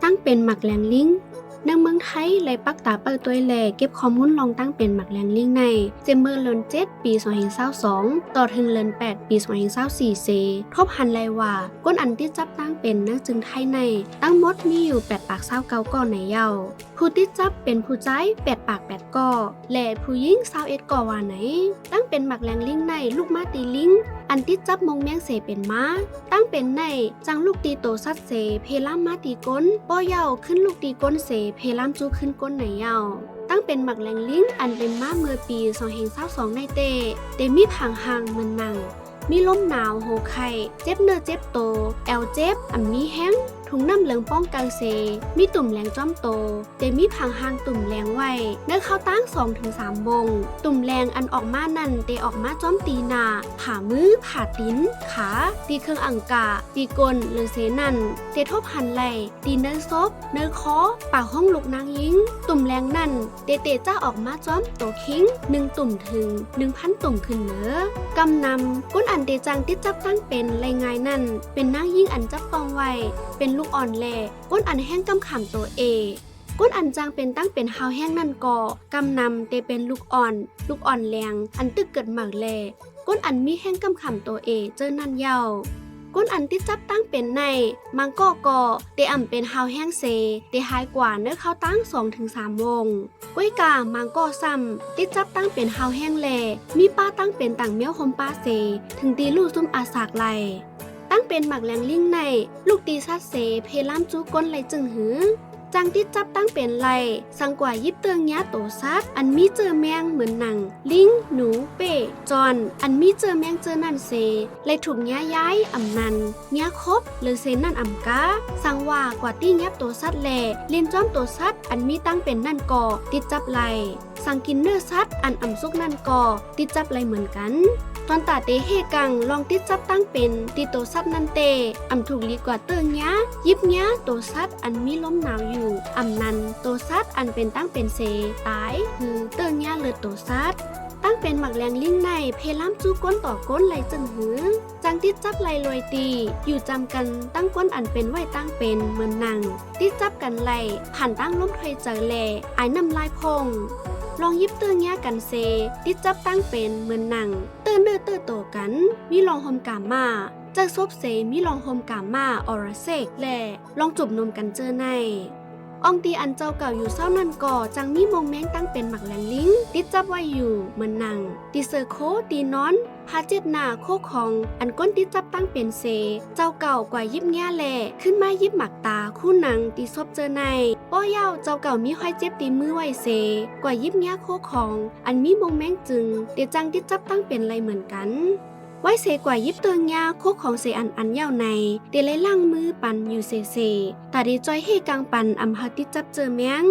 ตั้งเป็นหมักแหลงลิงในเมืองไทยเลยปักตาเปิดตัวแหล่เก็บข้อมูลลองตั้งเป็นหมักแหลงลิงในเจมเมอร์เลิน7ปี2022ต่อถึงเลิน8ปี2024เซทบหันไลว่าก้นอันที่จับตั้งเป็นนักจึงไทยในตั้งหมดมีอยู่8ปาก29ก่อในเยาผู้ที่จับเป็นผู้ใจ8ปาก8ก่อและผู้หญิง21ก่อว่าไหนตั้งเป็นหมักแหลงลิงในลูกมาตีลิงอันที่จับมงแมงเสเป็นม้าตั้งเป็นในจังลูกตีโตสัดเสเพล่ามมาตีก้นป้อเยาขึ้นลูกตีก้นเสเพล่ามจูขึ้นก้นในเยาตั้งเป็นหมักแหลงลิงอันเป็นม้าเมื่อปี2022ในเตมีผังหางมันนังมีลมหนาวโหไข่เจ็บเนื้อเจ็บโตแอวเจ็บอันมีแห้งถุงน้ำเหลืองป้องกันเซมีตุ่มแรงจ้อมโตเตมีผังหางตุ่มแรงไว้เนื้อเข้าตั้ง 2-3 วงตุ่มแรงอันออกมานั่นเตออกมาจ้อมตีหน้าผ่ามือผ่าตีนขาตีเครื่องอังกาตีก้นหรือเสนั่นเตทบหันไหลตีเนื้อซบเนื้อคอปากห้องลูกนางยิงตุ่มแรงนั่นเตจ้าออกมาจ้อมโตคิง1 ตุ่มถึง 1,000 ตุ่มขึ้นเหนือกำนำก้นอันเตจังติดจับตั้งเป็นไรง่ายนั่นเป็นนางยิงอันจับต้องไว้เป็นลูกอ่อนแหล่ก้นอันแห้งกำขำตัวก้นอันจางเป็นตั้งเป็นฮาวแห้งนั่นก่อกำนำเตเป็นลูกอ่อนแรงอันตึกเกิดหมักแหล่ก้นอันมีแห้งกำขำตัวเจอนั่นเยาก้นอันที่จับตั้งเป็นในมังก่อเตอ่ำเป็นฮาวแห้งเซเตหายกว่าเนื้อเข้าตั้ง 2-3 วงก้อยกามังก่อซ้ำที่จับตั้งเป็นฮาวแห้งแหล่มีป้าตั้งเป็นต่างเมี้ยวคมป้าเซถึงตีลูกซุ่มอาสากไหลตั้งเป็นหมักแหลงลิงในลูกตีซัดเสเพล่ามจูก้นไหลจึงหือจังที่จับตั้งเป็นไหลสังกว่ายิบเตืองยาโตซัดอันมีเจอแมงเหมือนหนังลิงหนูเป้จอนอันมีเจอแมงเจอนั่นเซเลยถูกย้ายอำนันย้าคบหรือเซนั่นอำกาสังว่ากว่าที่ยับโตซัดแลเลียนจ้อมโตซัดอันมีตั้งเป็นนั่นก่อติดจับไหลสังกินเนื้อซัดอันอำซุกนั่นก่อติดจับไหลเหมือนกันตอนตาเตเฮกังลองติดจับตั้งเป็นตีโตซัดนันเตอำถูกลีกว่าเติงยะยิบยะโตซัดอันมีลมหนาวอยู่อำนันโตซัดอันเป็นตั้งเป็นเซตายคือเติงยะเลือดโตซัดตั้งเป็นหมักแรงลิงในเพล่ามจูก้นต่อก้นไหลจึงหือจังติดจับไหลลอยตีอยู่จำกันตั้งก้นอันเป็นไหวตั้งเป็นเหมือนหนังติดจับกันไหลผ่านตั้งล้มไทยเจอแหล่ไอ้น้ำลายพงลองยิบเตือนแยกกันเซติดจับตั้งเป็นเหมือนหนังเตือนเดือเตือโตกันมีลองโฮมกามาจากซบเซมีลองโฮมกามาออร์เซกและลองจุบนมกันเจอในอองตีอันเจ้าเก่าอยู่เศร้านั่นก่อจังมีมงแมงตั้งเป็นหมักแหลงลิงติดจับไว้อยู่เหมือนหนังตีเซอร์โคตีนอนพาเจ็ดหน้าโคของอันก้นติดจับตั้งเป็นเซเจ้าเก่ากว่ายิบแง่แหล่ขึ้นมายิบหมักตาคู่หนังตีซบเจอในป้อเย้าเจ้าเก่ามีห้อยเจ็บตีมือไว้เซกว่ายิบแง่โคของอันมีมงแมงจึงเดจังติดจับตั้งเป็นไรเหมือนกันไว้เสกว่ายิบเตืองยาโคกของเสอันเย้าในเดเลยล่างมือปันอยู่เซตาดีจอยให้กลางปันอำหาติดจับเจอแมง